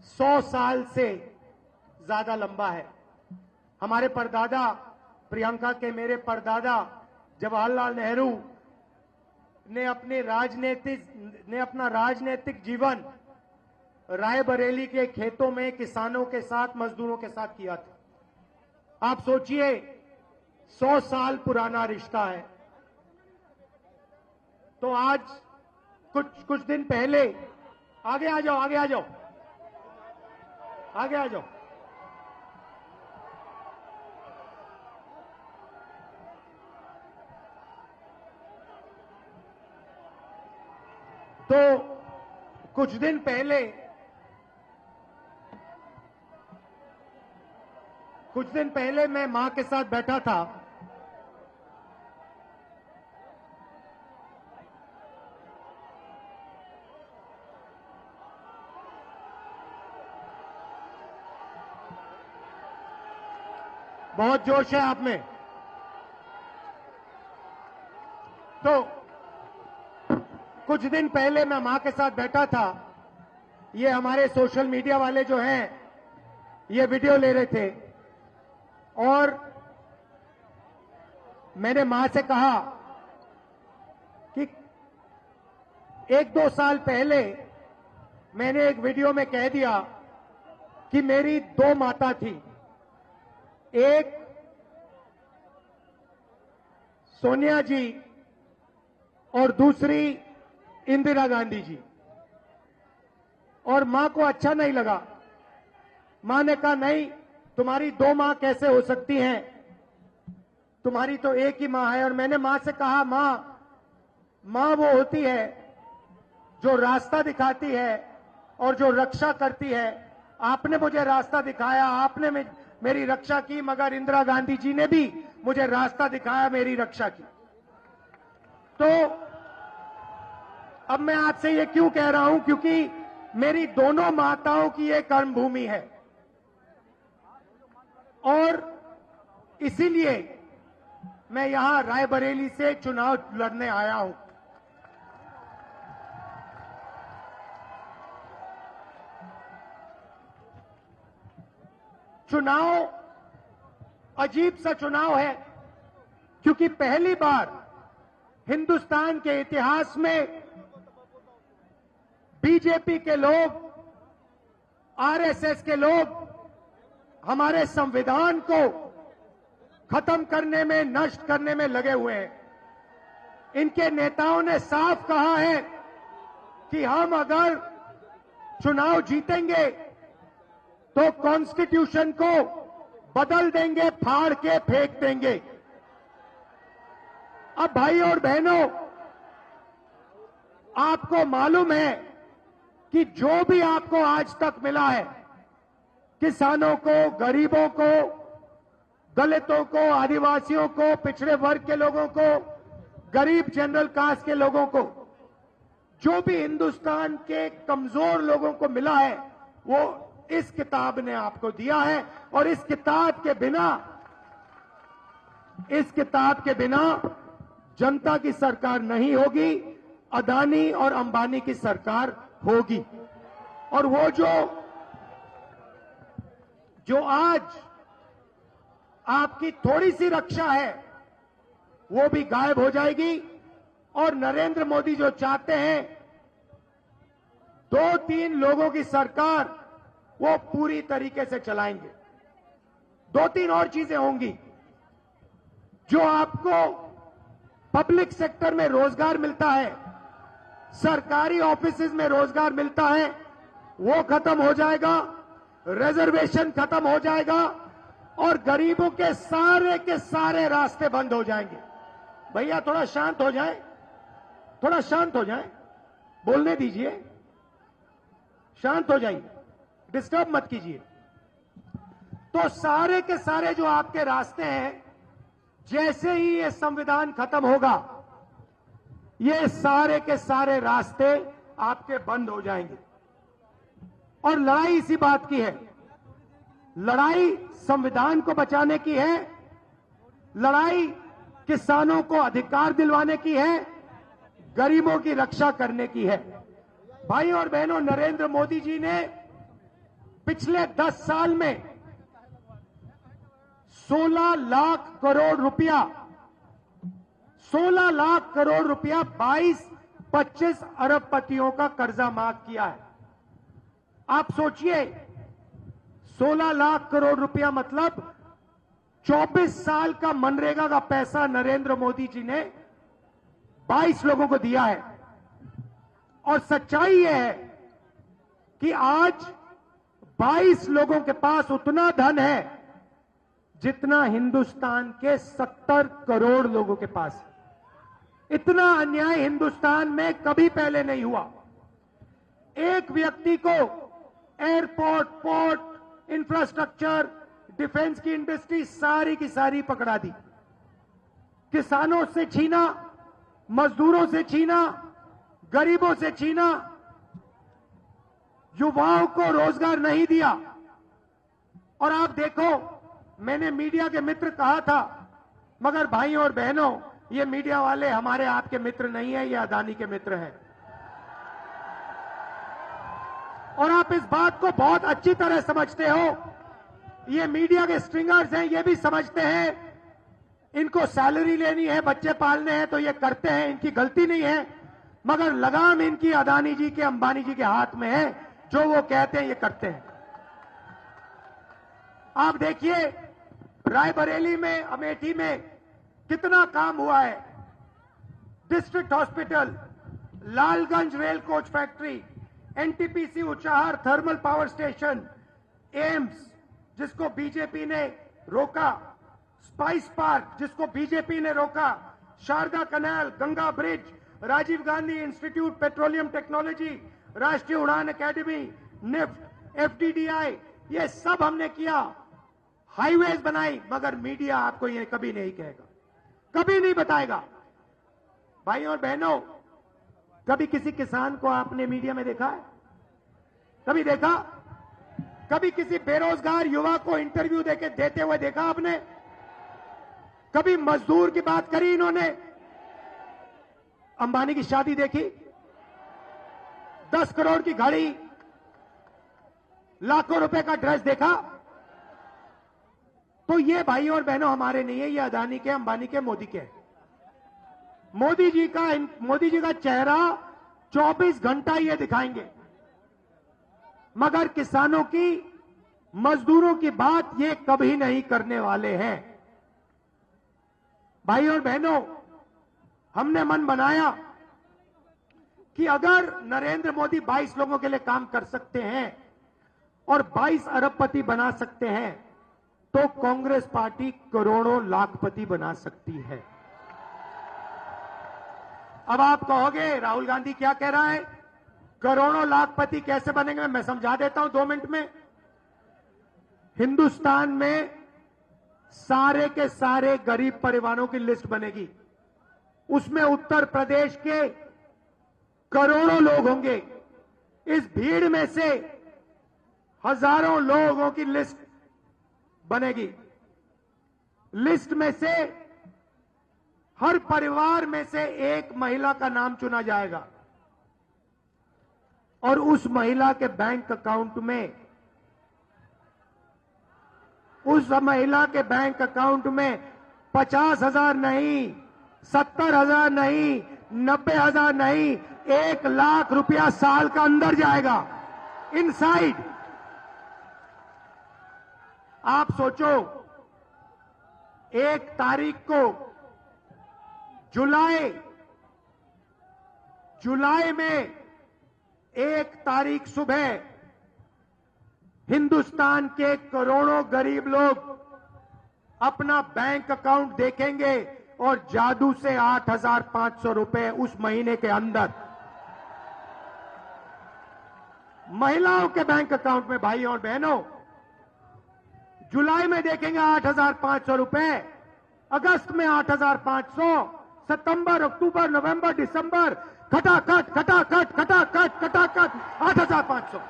100 साल से ज्यादा लंबा है। हमारे परदादा, प्रियंका के मेरे परदादा जवाहरलाल नेहरू ने अपना राजनीतिक जीवन रायबरेली के खेतों में किसानों के साथ, मजदूरों के साथ किया था। आप सोचिए, 100 साल पुराना रिश्ता है। तो आज कुछ दिन पहले, आगे आ जाओ, आगे आ जाओ, आगे आ जाओ। तो कुछ दिन पहले मैं मां के साथ बैठा था। बहुत जोश है आप में। तो कुछ दिन पहले मैं मां के साथ बैठा था। ये हमारे सोशल मीडिया वाले जो हैं, ये वीडियो ले रहे थे और मैंने मां से कहा कि 1-2 साल पहले मैंने एक वीडियो में कह दिया कि मेरी 2 माता थी। एक सोनिया जी और दूसरी इंदिरा गांधी जी। और मां को अच्छा नहीं लगा। मां ने कहा, नहीं, तुम्हारी 2 मां कैसे हो सकती हैं, तुम्हारी तो एक ही मां है। और मैंने मां से कहा, मां वो होती है जो रास्ता दिखाती है और जो रक्षा करती है। आपने मुझे रास्ता दिखाया, आपने मेरी रक्षा की, मगर इंदिरा गांधी जी ने भी मुझे रास्ता दिखाया, मेरी रक्षा की। तो अब मैं आपसे ये क्यों कह रहा हूं, क्योंकि मेरी दोनों माताओं की ये कर्मभूमि है और इसीलिए मैं यहां रायबरेली से चुनाव लड़ने आया हूं। चुनाव अजीब सा चुनाव है, क्योंकि पहली बार हिंदुस्तान के इतिहास में बीजेपी के लोग, आरएसएस के लोग हमारे संविधान को खत्म करने में, नष्ट करने में लगे हुए हैं। इनके नेताओं ने साफ कहा है कि हम अगर चुनाव जीतेंगे तो कॉन्स्टिट्यूशन को बदल देंगे, फाड़ के फेंक देंगे। अब भाई और बहनों, आपको मालूम है कि जो भी आपको आज तक मिला है, किसानों को, गरीबों को, दलितों को, आदिवासियों को, पिछड़े वर्ग के लोगों को, गरीब जनरल कास्ट के लोगों को, जो भी हिंदुस्तान के कमजोर लोगों को मिला है, वो इस किताब ने आपको दिया है। और इस किताब के बिना जनता की सरकार नहीं होगी, अदानी और अंबानी की सरकार होगी। और वो जो आज आपकी थोड़ी सी रक्षा है, वो भी गायब हो जाएगी। और नरेंद्र मोदी जो चाहते हैं 2-3 लोगों की सरकार, वो पूरी तरीके से चलाएंगे। 2-3 और चीजें होंगी। जो आपको पब्लिक सेक्टर में रोजगार मिलता है, सरकारी ऑफिसेज में रोजगार मिलता है, वो खत्म हो जाएगा, रिजर्वेशन खत्म हो जाएगा और गरीबों के सारे रास्ते बंद हो जाएंगे। भैया थोड़ा शांत हो जाए, थोड़ा शांत हो जाए, बोलने दीजिए, शांत हो जाइए, डिस्टर्ब मत कीजिए। तो सारे के सारे जो आपके रास्ते हैं, जैसे ही ये संविधान खत्म होगा, ये सारे के सारे रास्ते आपके बंद हो जाएंगे। और लड़ाई इसी बात की है। लड़ाई संविधान को बचाने की है, लड़ाई किसानों को अधिकार दिलवाने की है, गरीबों की रक्षा करने की है। भाई और बहनों, नरेंद्र मोदी जी ने पिछले 10 साल में 16 लाख करोड़ रुपया 22-25 अरबपतियों का कर्जा माफ किया है। आप सोचिए 16 लाख करोड़ रुपया मतलब 24 साल का मनरेगा का पैसा नरेंद्र मोदी जी ने 22 लोगों को दिया है। और सच्चाई यह है कि आज 22 लोगों के पास उतना धन है जितना हिंदुस्तान के 70 करोड़ लोगों के पास है। इतना अन्याय हिंदुस्तान में कभी पहले नहीं हुआ। एक व्यक्ति को एयरपोर्ट, पोर्ट, इंफ्रास्ट्रक्चर, डिफेंस की इंडस्ट्री सारी की सारी पकड़ा दी। किसानों से छीना, मजदूरों से छीना, गरीबों से छीना, युवाओं को रोजगार नहीं दिया। और आप देखो, मैंने मीडिया के मित्र कहा था, मगर भाइयों और बहनों, ये मीडिया वाले हमारे आपके मित्र नहीं है, ये अदानी के मित्र हैं। और आप इस बात को बहुत अच्छी तरह समझते हो। ये मीडिया के स्ट्रिंगर्स हैं, ये भी समझते हैं इनको सैलरी लेनी है, बच्चे पालने हैं तो ये करते हैं, इनकी गलती नहीं है। मगर लगाम इनकी अदानी जी के, अंबानी जी के हाथ में है। जो वो कहते हैं ये करते हैं। आप देखिए रायबरेली में, अमेठी में कितना काम हुआ है। District hospital, Lalganj rail coach factory, NTPC Unchahar thermal power station, AIIMS जिसको बीजेपी ने रोका, स्पाइस पार्क जिसको बीजेपी ने रोका, Sharda canal, Ganga bridge, Rajiv Gandhi institute petroleum technology, Rashtriya Udan academy, NIFT, FDDI, ये सब हमने किया। हाईवेज बनाई, मगर मीडिया आपको ये कभी नहीं कहेगा, कभी नहीं बताएगा। भाइयों और बहनों, कभी किसी किसान को आपने मीडिया में देखा है? कभी देखा? कभी किसी बेरोजगार युवा को इंटरव्यू देते हुए देखा आपने? कभी मजदूर की बात करी इन्होंने? अंबानी की शादी देखी? 10 करोड़ की घड़ी, लाखों रुपए का ड्रेस देखा? तो ये भाइयों और बहनों हमारे नहीं है, ये अदानी के, अंबानी के, मोदी के। मोदी जी का चेहरा 24 घंटा ये दिखाएंगे, मगर किसानों की, मजदूरों की बात ये कभी नहीं करने वाले हैं। भाइयों और बहनों, हमने मन बनाया कि अगर नरेंद्र मोदी 22 लोगों के लिए काम कर सकते हैं और 22 अरबपति बना सकते हैं, तो कांग्रेस पार्टी करोड़ों लाखपति बना सकती है। अब आप कहोगे राहुल गांधी क्या कह रहा है, करोड़ों लाखपति कैसे बनेंगे? मैं समझा देता हूं 2 मिनट में। हिंदुस्तान में सारे के सारे गरीब परिवारों की लिस्ट बनेगी, उसमें उत्तर प्रदेश के करोड़ों लोग होंगे। इस भीड़ में से हजारों लोगों की लिस्ट बनेगी। लिस्ट में से हर परिवार में से एक महिला का नाम चुना जाएगा और उस महिला के बैंक अकाउंट में, उस महिला के बैंक अकाउंट में 50,000 नहीं, 70,000 नहीं, 90,000 नहीं, 1 लाख रुपया साल का अंदर जाएगा, इनसाइड। आप सोचो, 1 तारीख को जुलाई में 1 तारीख सुबह हिंदुस्तान के करोड़ों गरीब लोग अपना बैंक अकाउंट देखेंगे और जादू से 8,500 रुपए उस महीने के अंदर महिलाओं के बैंक अकाउंट में। भाइयों और बहनों, जुलाई में देखेंगे 8,500 रुपए, अगस्त में 8,500, सितंबर, अक्टूबर, नवंबर, दिसंबर, खटाखट खटाखट खटाखट खटाखट 8,500।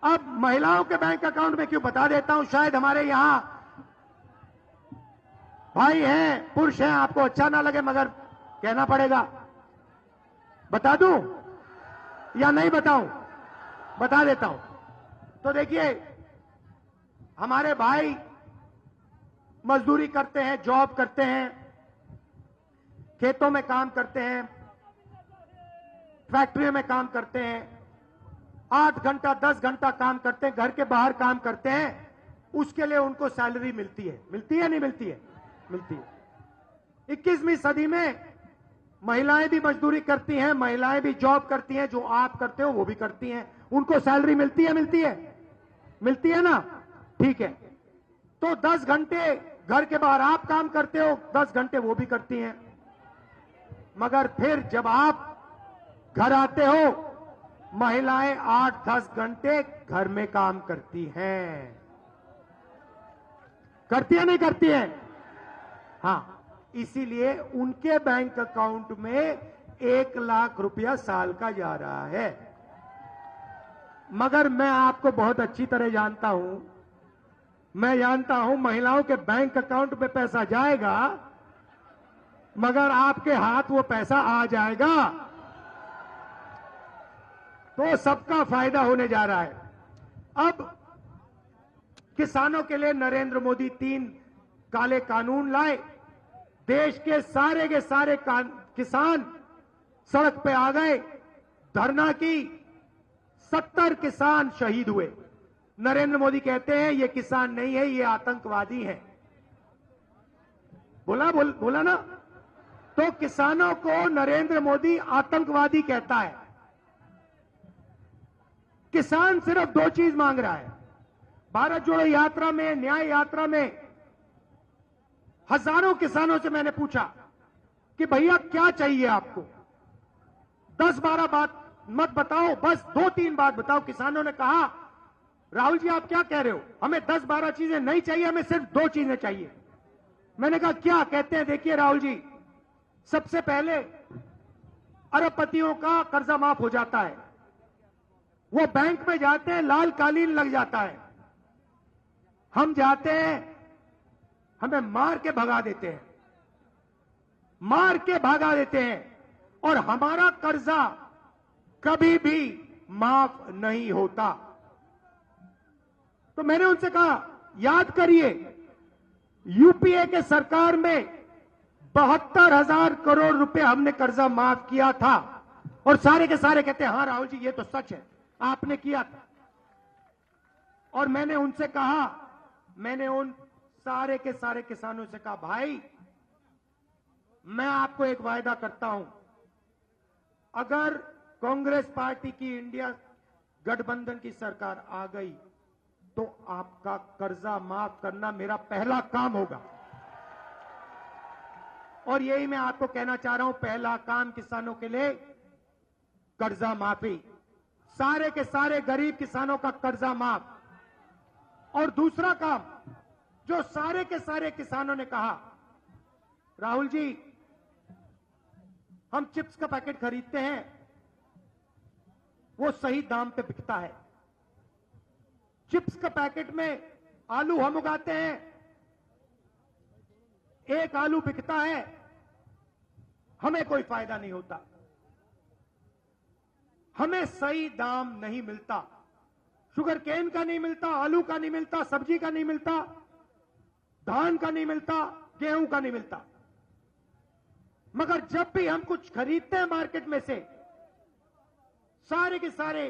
अब महिलाओं के बैंक अकाउंट में क्यों बता देता हूं, शायद हमारे यहां भाई हैं, पुरुष हैं, आपको अच्छा ना लगे, मगर कहना पड़ेगा। बता दूं, या नहीं बताऊं? बता देता हूं। तो देखिए, हमारे भाई मजदूरी करते हैं, जॉब करते हैं, खेतों में काम करते हैं, फैक्ट्रियों में काम करते हैं, 8 घंटा 10 घंटा काम करते हैं, घर के बाहर काम करते हैं, उसके लिए उनको सैलरी मिलती है। मिलती है नहीं मिलती है? मिलती है। 21वीं सदी में महिलाएं भी मजदूरी करती हैं, महिलाएं भी जॉब करती हैं, जो आप करते हो वो भी करती हैं, उनको सैलरी मिलती है? मिलती है? मिलती है ना? ठीक है। तो 10 घंटे घर के बाहर आप काम करते हो, 10 घंटे वो भी करती हैं, मगर फिर जब आप घर आते हो, महिलाएं 8-10 घंटे घर में काम करती हैं। करती है नहीं करती है? हां, इसीलिए उनके बैंक अकाउंट में 1 लाख रुपया साल का जा रहा है। मगर मैं आपको बहुत अच्छी तरह जानता हूं, मैं जानता हूं महिलाओं के बैंक अकाउंट में पैसा जाएगा, मगर आपके हाथ वो पैसा आ जाएगा, तो सबका फायदा होने जा रहा है। अब किसानों के लिए नरेंद्र मोदी 3 काले कानून लाए। देश के सारे किसान सड़क पे आ गए, धरना की, 70 किसान शहीद हुए। नरेंद्र मोदी कहते हैं ये किसान नहीं है, ये आतंकवादी है। बोला ना? तो किसानों को नरेंद्र मोदी आतंकवादी कहता है। किसान सिर्फ 2 चीज मांग रहा है। भारत जोड़ो यात्रा में, न्याय यात्रा में हजारों किसानों से मैंने पूछा कि भैया क्या चाहिए आपको? 10-12 बात मत बताओ, बस 2-3 बात बताओ। किसानों ने कहा, राहुल जी आप क्या कह रहे हो? हमें 10-12 चीजें नहीं चाहिए, हमें सिर्फ 2 चीजें चाहिए। मैंने कहा क्या? कहते हैं देखिए राहुल जी, सबसे पहले अरबपतियों का कर्जा माफ हो जाता है, वो बैंक में जाते हैं, लाल कालीन लग जाता है, हम जाते हैं, हमें मार के भगा देते हैं, और हमारा कर्जा कभी भी माफ नहीं होता। तो मैंने उनसे कहा याद करिए, यूपीए के सरकार में 72,000 करोड़ रुपए हमने कर्जा माफ किया था, और सारे के सारे कहते हैं हां राहुल जी ये तो सच है, आपने किया था। और मैंने उनसे कहा, मैंने उन सारे के सारे किसानों से कहा, भाई मैं आपको एक वायदा करता हूं, अगर कांग्रेस पार्टी की इंडिया गठबंधन की सरकार आ गई तो आपका कर्जा माफ करना मेरा पहला काम होगा। और यही मैं आपको कहना चाह रहा हूं, पहला काम किसानों के लिए कर्जा माफी, सारे के सारे गरीब किसानों का कर्जा माफ। और दूसरा काम जो सारे के सारे किसानों ने कहा, राहुल जी हम चिप्स का पैकेट खरीदते हैं, वो सही दाम पे बिकता है। चिप्स का पैकेट में आलू हम उगाते हैं, एक आलू बिकता है, हमें कोई फायदा नहीं होता, हमें सही दाम नहीं मिलता, शुगर केन का नहीं मिलता, आलू का नहीं मिलता, सब्जी का नहीं मिलता, धान का नहीं मिलता, गेहूं का नहीं मिलता। मगर जब भी हम कुछ खरीदते हैं मार्केट में से, सारे के सारे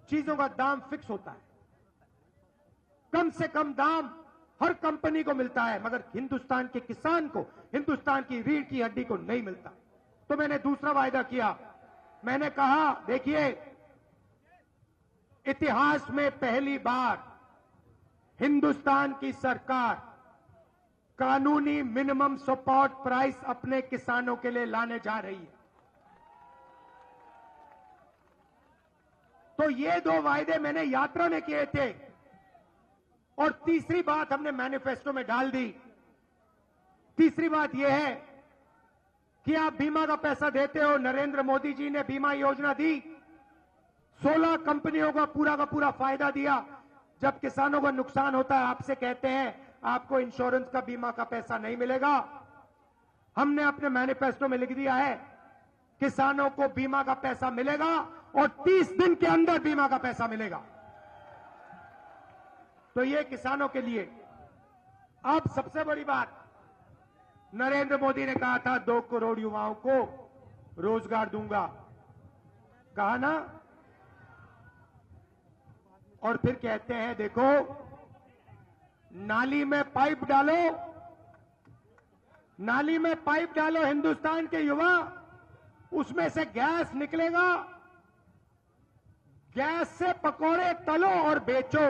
चीजों का दाम फिक्स होता है, कम से कम दाम हर कंपनी को मिलता है, मगर हिंदुस्तान के किसान को, हिंदुस्तान की रीढ़ की हड्डी को नहीं मिलता। तो मैंने दूसरा वायदा किया, मैंने कहा देखिए इतिहास में पहली बार हिंदुस्तान की सरकार कानूनी मिनिमम सपोर्ट प्राइस अपने किसानों के लिए लाने जा रही है। तो ये 2 वायदे मैंने यात्रा में किए थे, और तीसरी बात हमने मैनिफेस्टो में डाल दी। तीसरी बात यह है कि आप बीमा का पैसा देते हो, नरेंद्र मोदी जी ने बीमा योजना दी, 16 कंपनियों का पूरा फायदा दिया। जब किसानों को नुकसान होता है, आपसे कहते हैं आपको इंश्योरेंस का, बीमा का पैसा नहीं मिलेगा। हमने अपने मैनिफेस्टो में लिख दिया है किसानों को बीमा का पैसा मिलेगा, और 30 दिन के अंदर बीमा का पैसा मिलेगा। तो ये किसानों के लिए। अब सबसे बड़ी बात, नरेंद्र मोदी ने कहा था 2 करोड़ युवाओं को रोजगार दूंगा, कहा ना। और फिर कहते हैं देखो नाली में पाइप डालो, नाली में पाइप डालो हिंदुस्तान के युवा, उसमें से गैस निकलेगा, गैस से पकोड़े तलो और बेचो।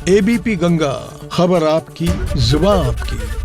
एबीपी गंगा, खबर आपकी, जुबान आपकी।